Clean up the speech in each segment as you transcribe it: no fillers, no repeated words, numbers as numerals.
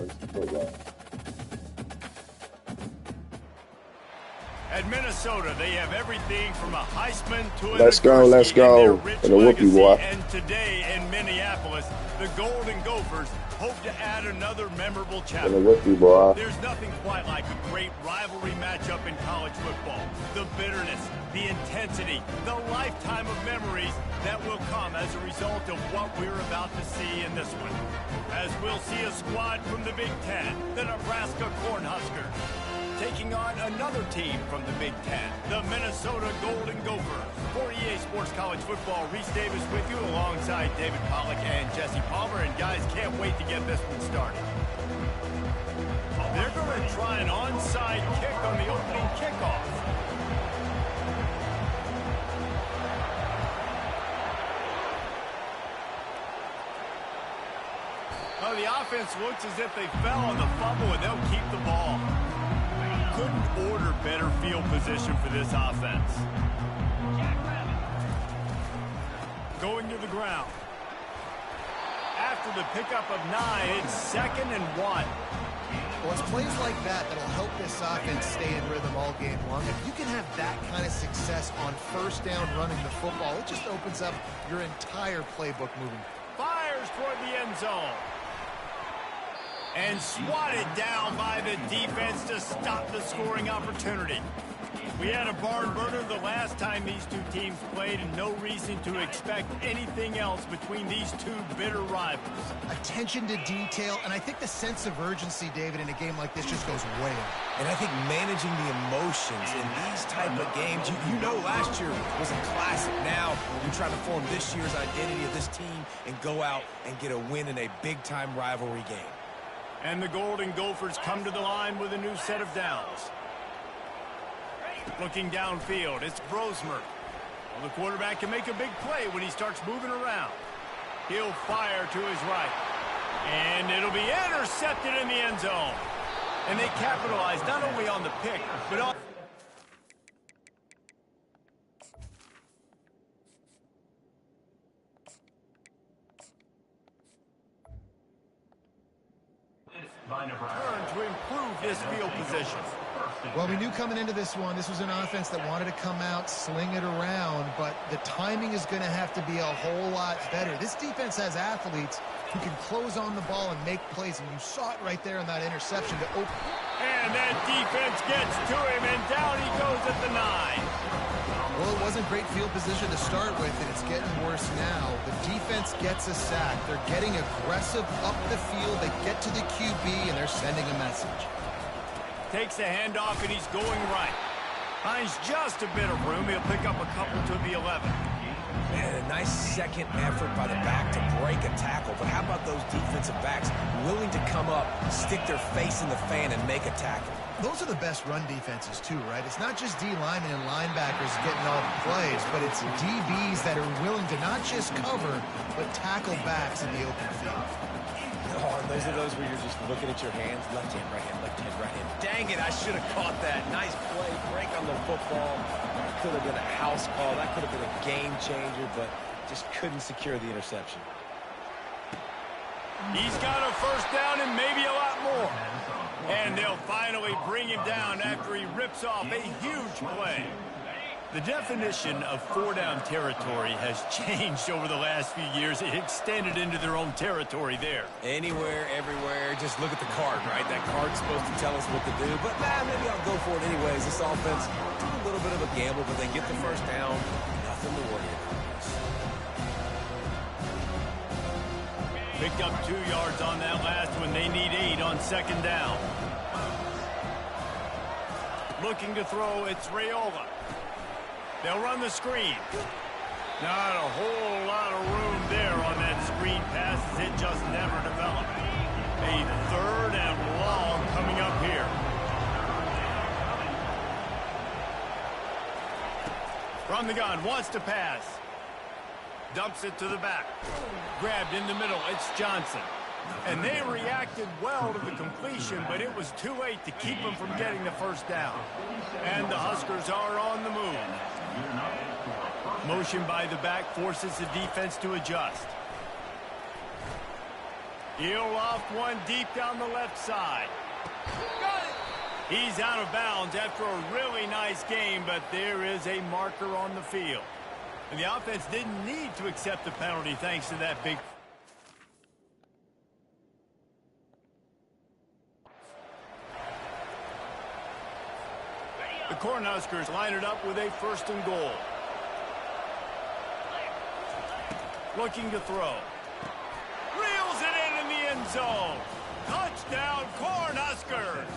football. At Minnesota, they have everything from a Heisman to a Let's go. And a whoopee, boy. And today in Minneapolis, the Golden Gophers hope to add another memorable chapter. And a whoopee, boy. There's nothing quite like a great rivalry matchup in college football. The bitterness, the intensity, the lifetime of memories that will come as a result of what we're about to see in this one. As we'll see a squad from the Big Ten, the Nebraska Cornhuskers, taking on another team from the Big Ten, the Minnesota Golden Gophers. For EA Sports College Football, Reese Davis with you alongside David Pollack and Jesse Palmer. And guys, can't wait to get this one started. They're going to try an onside kick on the opening kickoff. Well, the offense looks as if they fell on the fumble, and they'll keep the ball. Couldn't order better field position for this offense. Going to the ground. After the pickup of 9, it's 2nd and 1. Well, it's plays like that that'll help this offense stay in rhythm all game long. If you can have that kind of success on first down running the football, it just opens up your entire playbook moving. Fires toward the end zone. And swatted down by the defense to stop the scoring opportunity. We had a barn burner the last time these two teams played, and no reason to expect anything else between these two bitter rivals. Attention to detail, and I think the sense of urgency, David, in a game like this just goes way up. And I think managing the emotions in these type of games, you know last year was a classic. Now you're trying to form this year's identity of this team and go out and get a win in a big-time rivalry game. And the Golden Gophers come to the line with a new set of downs. Looking downfield, it's Brosmer. Well, the quarterback can make a big play when he starts moving around. He'll fire to his right. And it'll be intercepted in the end zone. And they capitalize not only on the pick, but on... turn to improve this field position. Well, we knew coming into this one, this was an offense that wanted to come out, sling it around, but the timing is going to have to be a whole lot better. This defense has athletes who can close on the ball and make plays, and you saw it right there in that interception to open. And that defense gets to him, and down he goes at the 9. Well, it wasn't great field position to start with, and it's getting worse now. The defense gets a sack. They're getting aggressive up the field. They get to the QB, and they're sending a message. Takes the handoff, and he's going right. Finds just a bit of room. He'll pick up a couple to the 11. Man, a nice second effort by the back to break a tackle. But how about those defensive backs willing to come up, stick their face in the fan, and make a tackle? Those are the best run defenses, too, right? It's not just D-linemen and linebackers getting all the plays, but it's DBs that are willing to not just cover, but tackle backs in the open field. Oh, and those are those where you're just looking at your hands, left hand, right hand, left hand, right hand. Dang it, I should have caught that. Nice play, break on the football. That could have been a house call. That could have been a game changer, but just couldn't secure the interception. He's got a first down and maybe a lot more. And they'll finally bring him down after he rips off a huge play. The definition of 4-down territory has changed over the last few years. It extended into their own territory there. Anywhere, everywhere, just look at the card, right? That card's supposed to tell us what to do, but maybe I'll go for it anyways. This offense took a little bit of a gamble, but they get the first down. Nothing to worry about. Picked up 2 yards on that last one. They need 8 on second down. Looking to throw, it's Raiola. They'll run the screen. Not a whole lot of room there on that screen pass as it just never developed. A 3rd and long coming up here. From the gun, wants to pass. Dumps it to the back. Grabbed in the middle, it's Johnson. And they reacted well to the completion, but it was too late to keep them from getting the first down. And the Huskers are on the move. Motion by the back forces the defense to adjust. He'll loft one deep down the left side. He's out of bounds after a really nice game, but there is a marker on the field. And the offense didn't need to accept the penalty thanks to that big... The Cornhuskers line it up with a 1st and goal. Looking to throw. Reels it in the end zone. Touchdown, Cornhuskers!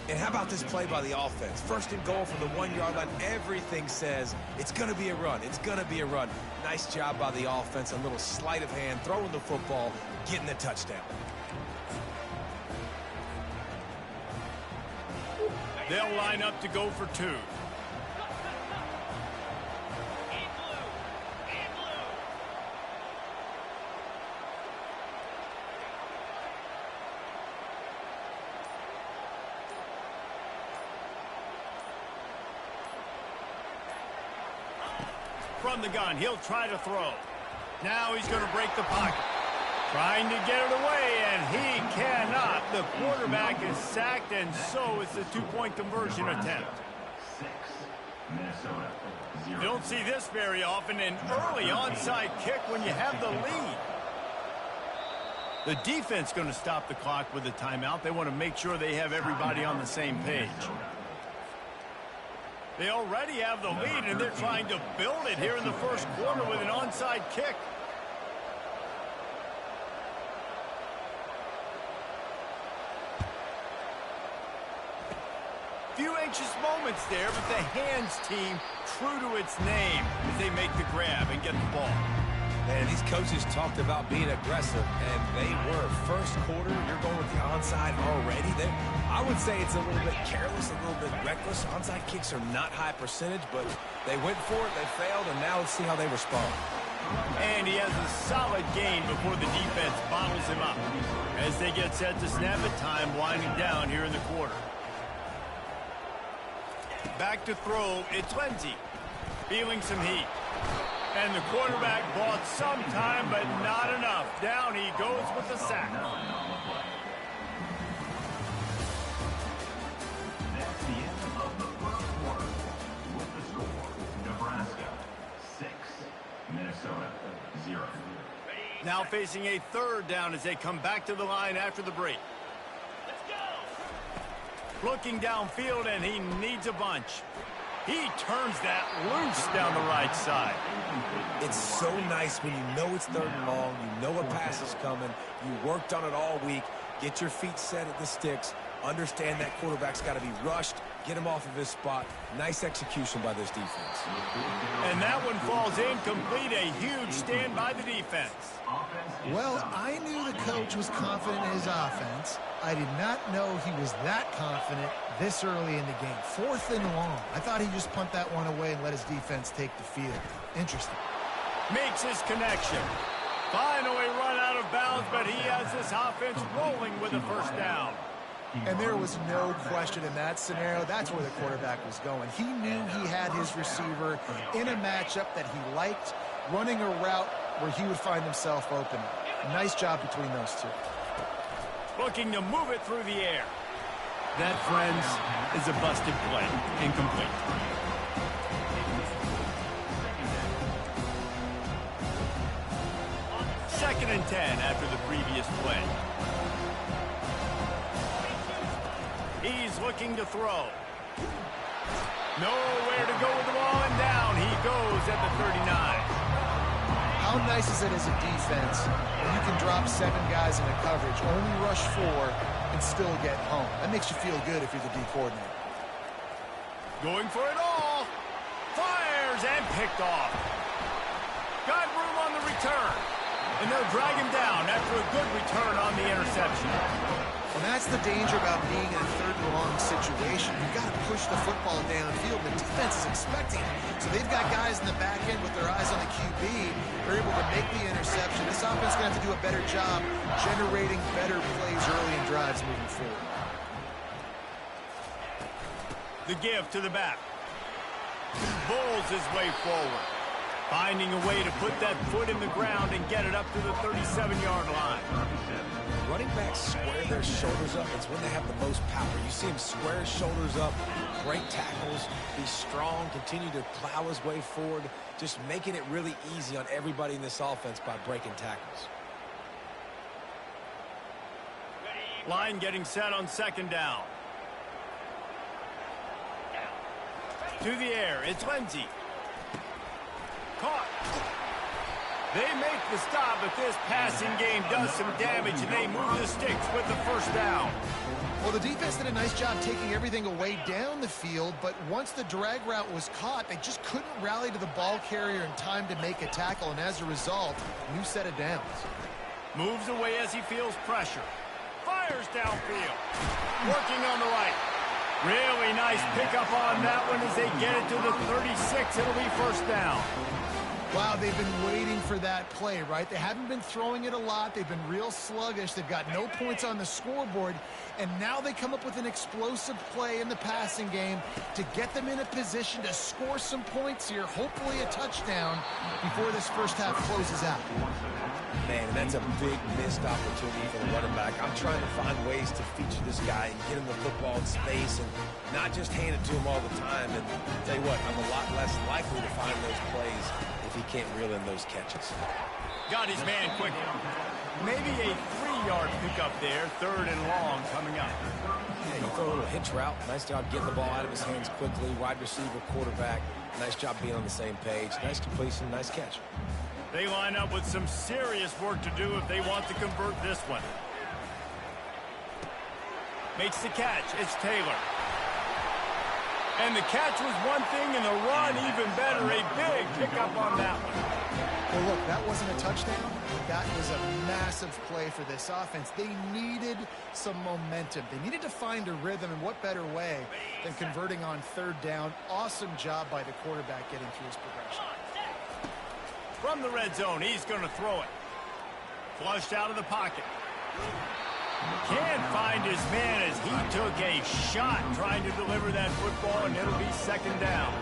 And how about this play by the offense? 1st and goal from the 1-yard line. Everything says it's going to be a run. It's going to be a run. Nice job by the offense. A little sleight of hand, throwing the football, getting the touchdown. They'll line up to go for 2. From the gun, he'll try to throw. Now he's going to break the pocket. Trying to get it away, and he cannot. The quarterback is sacked, and so is the 2-point conversion attempt. You don't see this very often, an early onside kick when you have the lead. The defense going to stop the clock with a timeout. They want to make sure they have everybody on the same page. They already have the lead, and they're trying to build it here in the 1st quarter with an onside kick. Few anxious moments there, but the hands team true to its name as they make the grab and get the ball. Man, these coaches talked about being aggressive, and they were. 1st quarter, you're going with the onside already. I would say it's a little bit careless, a little bit reckless. Onside kicks are not high percentage, but they went for it, they failed, and now let's see how they respond. And he has a solid gain before the defense bottles him up. As they get set to snap it, time winding down here in the quarter. Back to throw, it's Lindsey. Feeling some heat. And the quarterback bought some time, but not enough. Down he goes with the sack. That's the end of the 1st quarter. With the score, Nebraska 6, Minnesota 0. Now facing a 3rd down as they come back to the line after the break. Looking downfield, and he needs a bunch. He turns that loose down the right side. It's so nice when you know it's 3rd and long, you know a pass is coming, you worked on it all week, get your feet set at the sticks, understand that quarterback's got to be rushed, get him off of his spot. Nice execution by this defense. And that one falls incomplete. A huge stand by the defense. Well, I knew the coach was confident in his offense. I did not know he was that confident this early in the game. 4th and long. I thought he'd just punt that one away and let his defense take the field. Interesting. Makes his connection. Finally run out of bounds, but he has this offense rolling with a 1st down. And there was no question in that scenario. That's where the quarterback was going. He knew he had his receiver in a matchup that he liked, running a route where he would find himself open. Nice job between those two. Looking to move it through the air. That, friends, is a busted play. Incomplete. Second and 10 after the previous play. He's looking to throw. Nowhere to go with the ball, and down he goes at the 39. How nice is it as a defense when you can drop 7 guys in a coverage, only rush 4, and still get home? That makes you feel good if you're the D coordinator. Going for it all. Fires and picked off. Got room on the return. And they'll drag him down after a good return on the interception. And that's the danger about being in a 3rd and long situation. You've got to push the football downfield. The defense is expecting it. So they've got guys in the back end with their eyes on the QB. They're able to make the interception. This offense is going to have to do a better job generating better plays early in drives moving forward. The give to the back. Bowls his way forward. Finding a way to put that foot in the ground and get it up to the 37-yard line. Running backs square their shoulders up. It's when they have the most power. You see him square his shoulders up, break tackles, be strong, continue to plow his way forward, just making it really easy on everybody in this offense by breaking tackles. Line getting set on second down. To the air, it's Lindsey. Caught. They make the stop, but this passing game does some damage, and they move the sticks with the first down. Well, the defense did a nice job taking everything away down the field, but once the drag route was caught, they just couldn't rally to the ball carrier in time to make a tackle, and as a result, new set of downs. Moves away as he feels pressure. Fires downfield. Working on the right. Really nice pickup on that one as they get it to the 36. It'll be first down. Wow, they've been waiting for that play, right? They haven't been throwing it a lot. They've been real sluggish. They've got no points on the scoreboard. And now they come up with an explosive play in the passing game to get them in a position to score some points here, hopefully a touchdown, before this first half closes out. Man, that's a big missed opportunity for the running back. I'm trying to find ways to feature this guy and get him the football in space and not just hand it to him all the time. And I'll tell you what, I'm a lot less likely to find those plays if he can't reel in those catches. Got his man quick. Maybe a 3-yard pickup there, third and long coming up. Yeah, you throw a little hitch route. Nice job getting the ball out of his hands quickly. Wide receiver, quarterback. Nice job being on the same page. Nice completion, nice catch. They line up with some serious work to do if they want to convert this one. Makes the catch. It's Taylor. And the catch was one thing, and the run even better. A big pickup on that one. Well, look, that wasn't a touchdown. That was a massive play for this offense. They needed some momentum. They needed to find a rhythm, and what better way than converting on third down. Awesome job by the quarterback getting through his progression. From the red zone, he's going to throw it. Flushed out of the pocket. Can't find his man as he took a shot trying to deliver that football, and it'll be second down.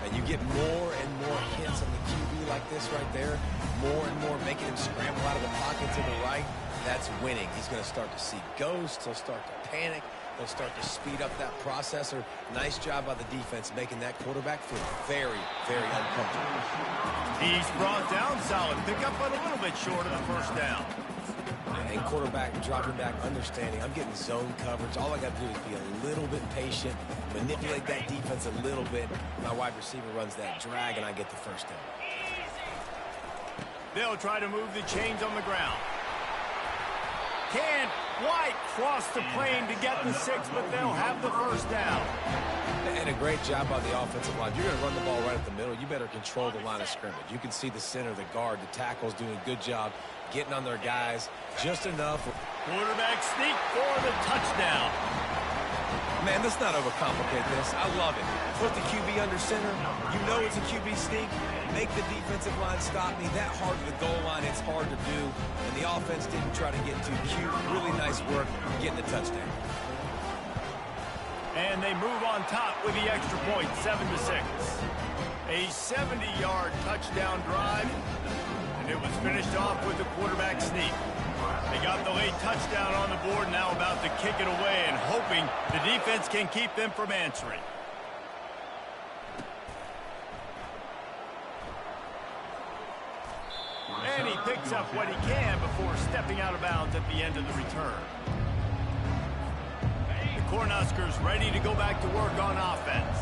And you get more and more hits on the QB like this right there. More and more making him scramble out of the pocket to the right. That's winning. He's going to start to see ghosts. He'll start to panic. They'll start to speed up that processor. Nice job by the defense making that quarterback feel very, very uncomfortable. He's brought down, solid pickup, but a little bit short of the first down. And quarterback dropping back, understanding I'm getting zone coverage. All I got to do is be a little bit patient, manipulate that defense a little bit. My wide receiver runs that drag, and I get the first down. They'll try to move the chains on the ground. Can't quite cross the plane to get the 6, but they'll have the first down. And a great job by the offensive line. You're going to run the ball right at the middle. You better control the line of scrimmage. You can see the center, the guard, the tackles doing a good job getting on their guys just enough. Quarterback sneak for the touchdown. Man, let's not overcomplicate this. I love it. Put the QB under center. You know it's a QB sneak. Make the defensive line stop me. That hard to the goal line, it's hard to do. And the offense didn't try to get too cute. Really nice work getting the touchdown. And they move on top with the extra point, 7-6. A 70-yard touchdown drive, and it was finished off with the quarterback sneak. They got the late touchdown on the board, now about to kick it away and hoping the defense can keep them from answering. And he picks up what he can before stepping out of bounds at the end of the return. Cornhuskers ready to go back to work on offense.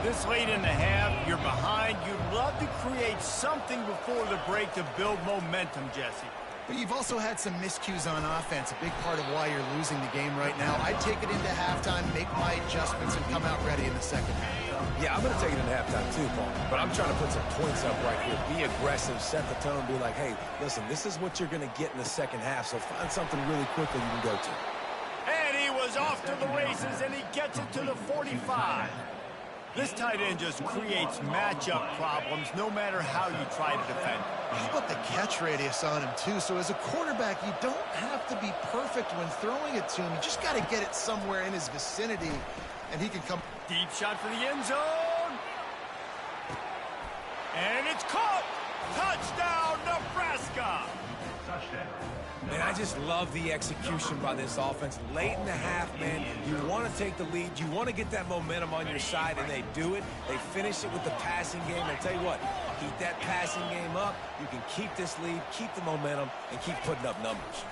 This late in the half, you're behind. You'd love to create something before the break to build momentum, Jesse. But you've also had some miscues on offense, a big part of why you're losing the game right now. I'd take it into halftime, make my adjustments, and come out ready in the second half. Yeah, I'm going to take it into halftime too, Paul. But I'm trying to put some points up right here. Be aggressive, set the tone, be like, hey, listen, this is what you're going to get in the second half, so find something really quickly you can go to. And he was off to the races, and he gets it to the 45. This tight end just creates matchup problems no matter how you try to defend. How about the catch radius on him, too? So as a quarterback, you don't have to be perfect when throwing it to him. You just got to get it somewhere in his vicinity, and he can come. Deep shot for the end zone. And it's caught! Touchdown, Nebraska! Touchdown. Man, I just love the execution by this offense. Late in the half, man, you want to take the lead. You want to get that momentum on your side, and they do it. They finish it with the passing game. And I tell you what, keep that passing game up. You can keep this lead, keep the momentum, and keep putting up numbers.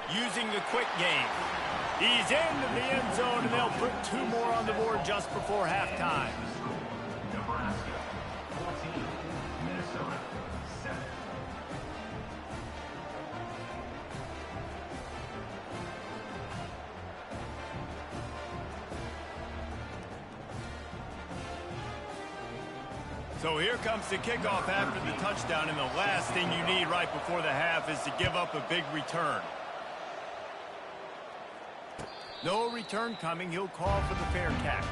Using the quick game. He's into the end zone, and they'll put 2 more on the board just before halftime. Nebraska 14, Minnesota 7. So here comes the kickoff after the touchdown, and the last thing you need right before the half is to give up a big return. No return coming. He'll call for the fair catch.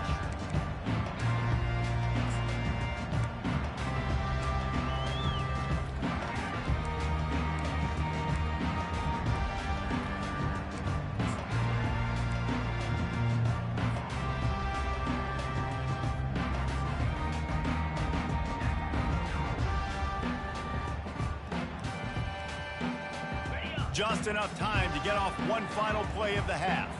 Just enough time to get off one final play of the half.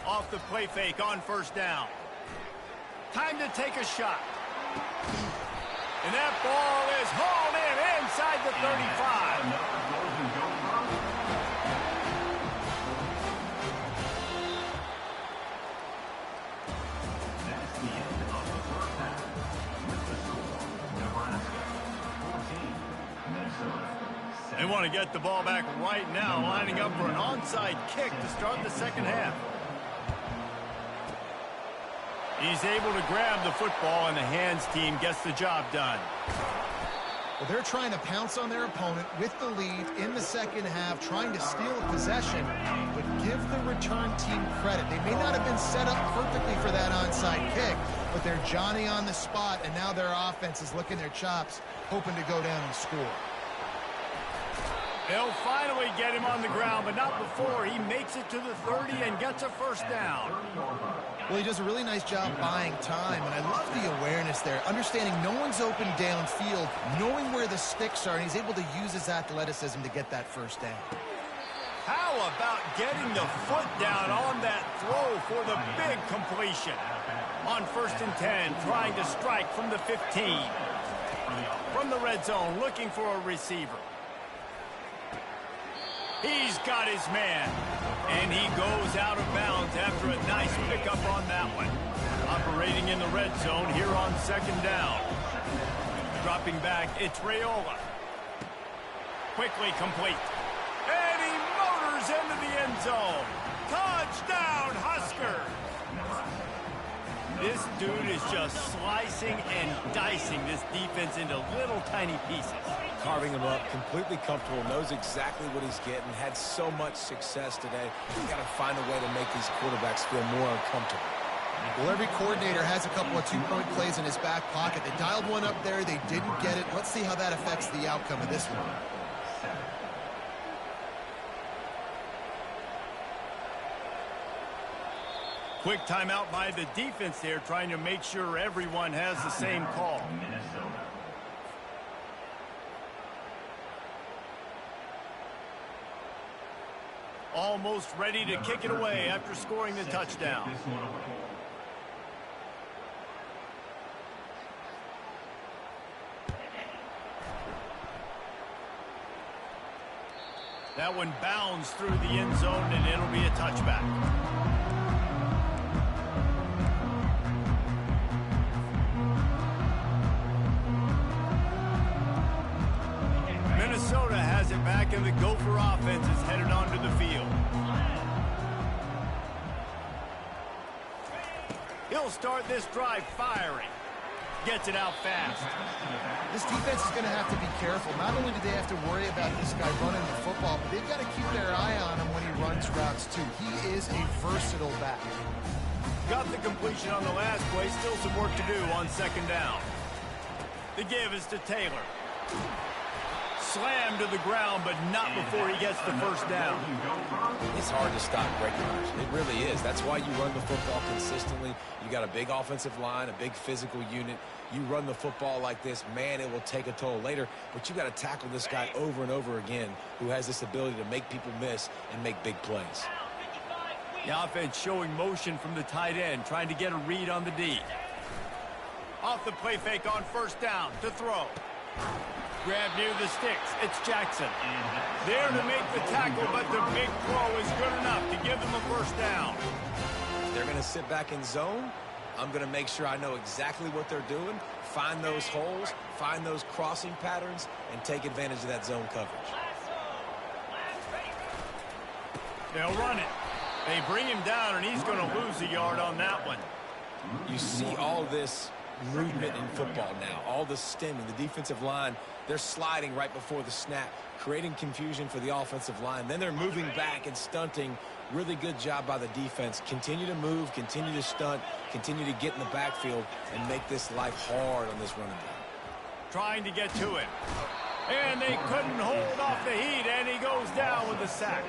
Off the play fake on first down. Time to take a shot. And that ball is hauled in inside the 35. That's the end of the first half. With the score, Nebraska 14, Minnesota 7. They want to get the ball back right now, lining up for an onside kick to start the second half. He's able to grab the football, and the hands team gets the job done. Well, they're trying to pounce on their opponent with the lead in the second half, trying to steal a possession, but give the return team credit. They may not have been set up perfectly for that onside kick, but they're Johnny on the spot, and now their offense is licking their chops, hoping to go down and score. They'll finally get him on the ground, but not before he makes it to the 30 and gets a first down. Well, he does a really nice job buying time, and I love the awareness there, understanding no one's open downfield, knowing where the sticks are, and he's able to use his athleticism to get that first down. How about getting the foot down on that throw for the big completion? On 1st and 10, trying to strike from the 15. From the red zone, looking for a receiver. He's got his man, and he goes out of bounds after a nice pickup on that one. Operating in the red zone here on 2nd down. Dropping back, it's Raiola. Quickly complete. And he motors into the end zone. Touchdown, Husker! This dude is just slicing and dicing this defense into little tiny pieces. Carving him up, completely comfortable, knows exactly what he's getting, had so much success today. You got to find a way to make these quarterbacks feel more uncomfortable. Well, every coordinator has a couple of two-point plays in his back pocket. They dialed one up there, they didn't get it. Let's see how that affects the outcome of this one. Quick timeout by the defense there, trying to make sure everyone has the same call. Minnesota. Almost ready to kick it away after scoring the touchdown. This one away. That one bounds through the end zone, and it'll be a touchback. Minnesota has it back, and the Gopher offense is headed onto the field. He'll start this drive firing. Gets it out fast. This defense is going to have to be careful. Not only do they have to worry about this guy running the football, but they've got to keep their eye on him when he runs routes too. He is a versatile back. Got the completion on the last play. Still some work to do on 2nd down. The give is to Taylor. slammed to the ground, but not before he gets the first down. It's hard to stop break runners. It really is. That's why you run the football consistently. You got a big offensive line, a big physical unit. You run the football like this, man, it will take a toll later. But you got to tackle this guy over and over again who has this ability to make people miss and make big plays. The offense showing motion from the tight end, trying to get a read on the D. Off the play fake on first down to throw. Grab near the sticks. It's Jackson. There to make the tackle, but the big throw is good enough to give them a first down. They're going to sit back in zone. I'm going to make sure I know exactly what they're doing, find those holes, find those crossing patterns, and take advantage of that zone coverage. They'll run it. They bring him down, and he's going to lose a yard on that one. You see all this movement in football now, all the stemming, the defensive line, they're sliding right before the snap, creating confusion for the offensive line. Then they're moving back and stunting. Really good job by the defense. Continue to move, continue to stunt, continue to get in the backfield and make this life hard on this running back. Trying to get to it. And they couldn't hold off the heat, and he goes down with a sack.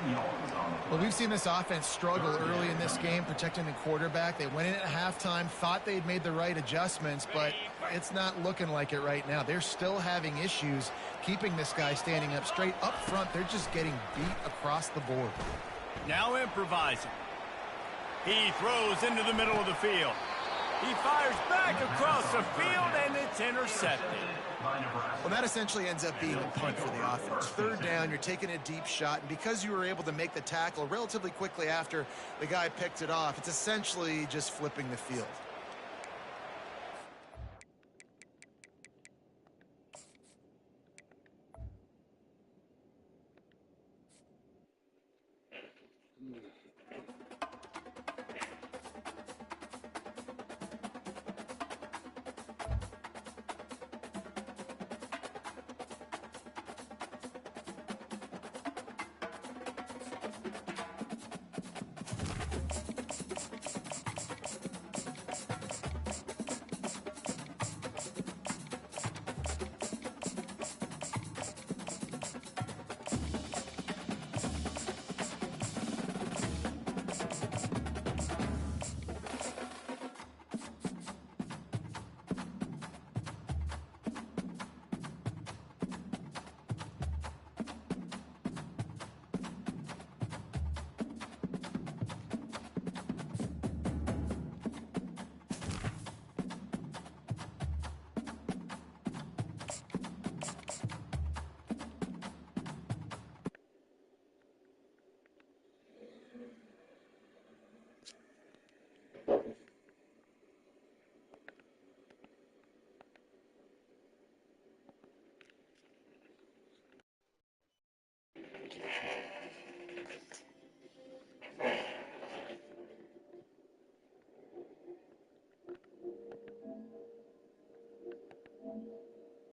Well, we've seen this offense struggle early in this game, protecting the quarterback. They went in at halftime, thought they'd made the right adjustments, but it's not looking like it right now. They're still having issues keeping this guy standing up straight. Up front, they're just getting beat across the board. Now improvising. He throws into the middle of the field. He fires back across the field, and it's intercepted. Well, that essentially ends up being a punt for the offense. Third down, you're taking a deep shot, and because you were able to make the tackle relatively quickly after the guy picked it off, it's essentially just flipping the field.